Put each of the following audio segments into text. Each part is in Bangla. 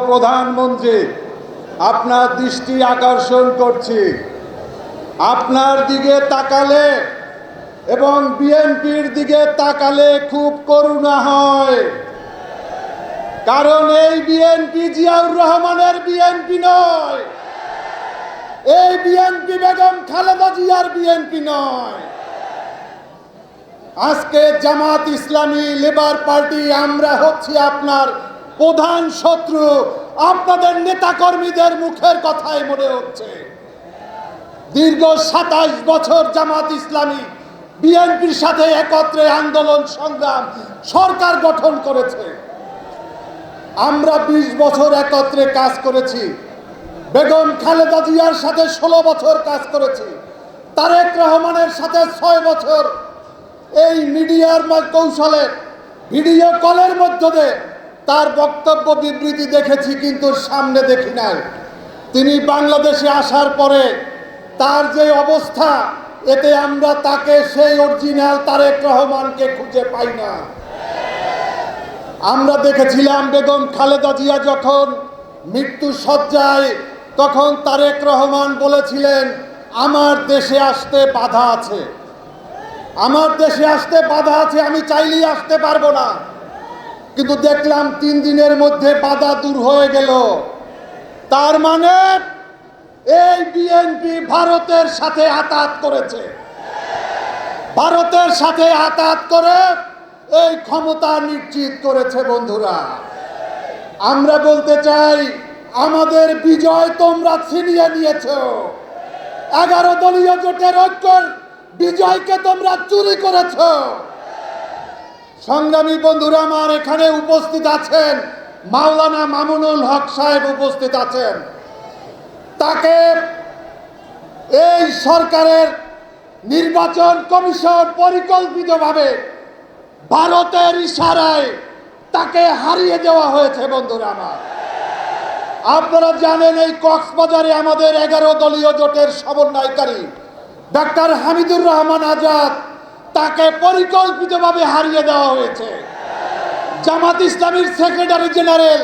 প্রধানমন্ত্রী, আপনার দৃষ্টি আকর্ষণ করছি। আপনার দিকে তাকালে এবং বিএনপির দিকে তাকালে খুব করুণা হয়, কারণ এই বিএনপি জিয়াউর রহমানের বিএনপি নয়, এই বিএনপি বেগম খালেদা জিয়ার বিএনপি নয়। আজকে জামাত ইসলামী, লেবার পার্টি, আমরা হচ্ছি আপনার প্রধান শত্রু। আপনাদের নেতাকর্মীদের মুখের কথাই মনে হচ্ছে। দীর্ঘ 27 বছর জামাত ইসলামী বিএনপির সাথে একত্রে আন্দোলন সংগ্রাম সরকার গঠন করেছে। আমরা 20 বছর একত্রে কাজ করেছি। বেগম খালেদা জিয়ার সাথে 16 বছর কাজ করেছি। তারেক রহমানের সাথে 6 বছর এই মিডিয়ার কৌশলে ভিডিও কলের মধ্যে তার বক্তব্য বিবৃতি দেখেছি, কিন্তু সামনে দেখি নাই। তিনি বাংলাদেশে আসার পরে তার যে অবস্থা, এতে আমরা তাকে সেই অরিজিনাল তারেক রহমানকে খুঁজে পাই না। আমরা দেখেছিলাম বেগম খালেদা জিয়া যখন মৃত্যু শয্যায়, তখন তারেক রহমান বলেছিলেন, আমার দেশে আসতে বাধা আছে, আমার দেশে আসতে বাধা আছে, আমি চাইলেই আসতে পারবো না। কিন্তু দেখলাম 3 দিনের মধ্যে বাধা দূর হয়ে গেল। তার মানে এই বিএনপি ভারতের সাথে আতাত করেছে, ভারতের সাথে আতাত করে এই ক্ষমতা নিশ্চিত করেছে। বন্ধুরা, আমরা বলতে চাই, আমাদের বিজয় তোমরা ছিনিয়ে নিয়েছো। 11 দলীয় জোটের ঐক্যের বিজয়কে তোমরা চুরি করেছো। সংগ্রামী বন্ধুরা আমার, এখানে উপস্থিত আছেন মাওলানা মামুনুল হক সাহেব, উপস্থিত আছেন। তাকে এই সরকারের নির্বাচন কমিশন পরিকল্পিতভাবে ভারতের ইশারায় তাকে হারিয়ে দেওয়া হয়েছে। বন্ধুরা আমার, আপনারা জানেন এই কক্সবাজারে আমাদের 11 দলীয় জোটের সমন্বয়কারী ডাক্তার হামিদুর রহমান আজাদ, তাকে পরিকল্পিতভাবে হারিয়ে দেওয়া হয়েছে। জামাত ইসলামীর সেক্রেটারি জেনারেল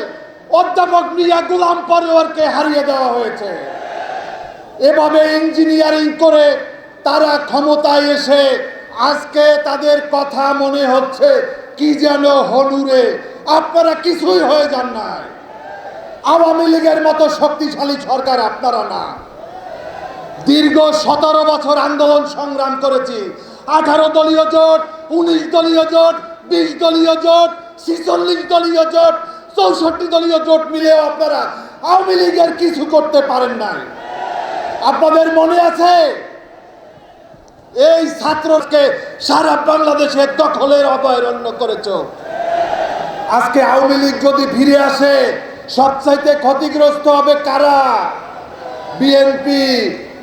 অধ্যাপক মিয়া গোলাম পরোয়ারকে হারিয়ে দেওয়া হয়েছে। এভাবে ইঞ্জিনিয়ারিং করে তারা ক্ষমতায় এসে আজকে তাদের কথা মনে হচ্ছে কি যেন হলুরে। আপনারা কিছুই হয়ে যান নাই। আওয়ামী লীগের মতো শক্তিশালী সরকার আপনারা না। দীর্ঘ 17 বছর আন্দোলন সংগ্রাম করেছি। 18 দলীয় জোট, 19 দলীয় জোট, 20 দলীয় জোট, 46 দলীয় জোট, 64 দলীয় জোট মিলেও আপনারা আওয়ামী লীগের কিছু করতে পারেন নাই। আপনাদের মনে আছে এই ছাত্রকে সারা বাংলাদেশে দখলের অভয়ারণ্য করেছ। আজকে আওয়ামী লীগ যদি ফিরে আসে, সবচাইতে ক্ষতিগ্রস্ত হবে কারা? বিএনপি।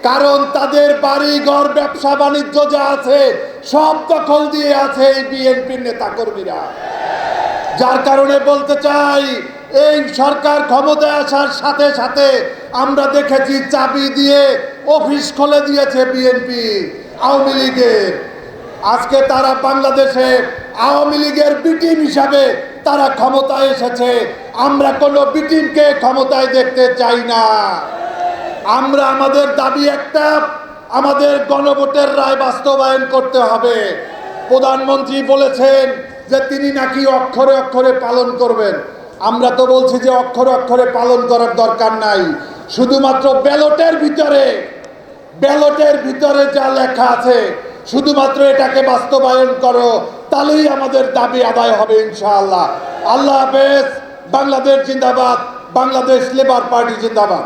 কারণ তাদের বাড়ি ঘর, ব্যবসা বাণিজ্য যা আছে সব দখল দিয়ে আছে এই বিএনপির নেতাকর্মীরা। যার কারণে বলতে চাই, এই সরকার ক্ষমতায় আসার সাথে সাথে আমরা দেখেছি চাবি দিয়ে অফিস খুলে দিয়েছে বিএনপি আওয়ামী লীগের। আজকে তারা বাংলাদেশে আওয়ামী লীগের বি টিম হিসাবে তারা ক্ষমতায় এসেছে। আমরা কোনো বি টিমকে ক্ষমতায় দেখতে চাই না। আমরা আমাদের দাবি একটা, আমাদের গণভোটের রায় বাস্তবায়ন করতে হবে। প্রধানমন্ত্রী বলেছেন যে তিনি নাকি অক্ষরে অক্ষরে পালন করবেন। আমরা তো বলছি যে অক্ষরে অক্ষরে পালন করার দরকার নাই, শুধুমাত্র ব্যালটের ভিতরে যা লেখা আছে শুধুমাত্র এটাকে বাস্তবায়ন করো, তাহলেই আমাদের দাবি আদায় হবে ইনশাআল্লাহ। আল্লাহ হাফেজ। বাংলাদেশ জিন্দাবাদ। বাংলাদেশ লেবার পার্টি জিন্দাবাদ।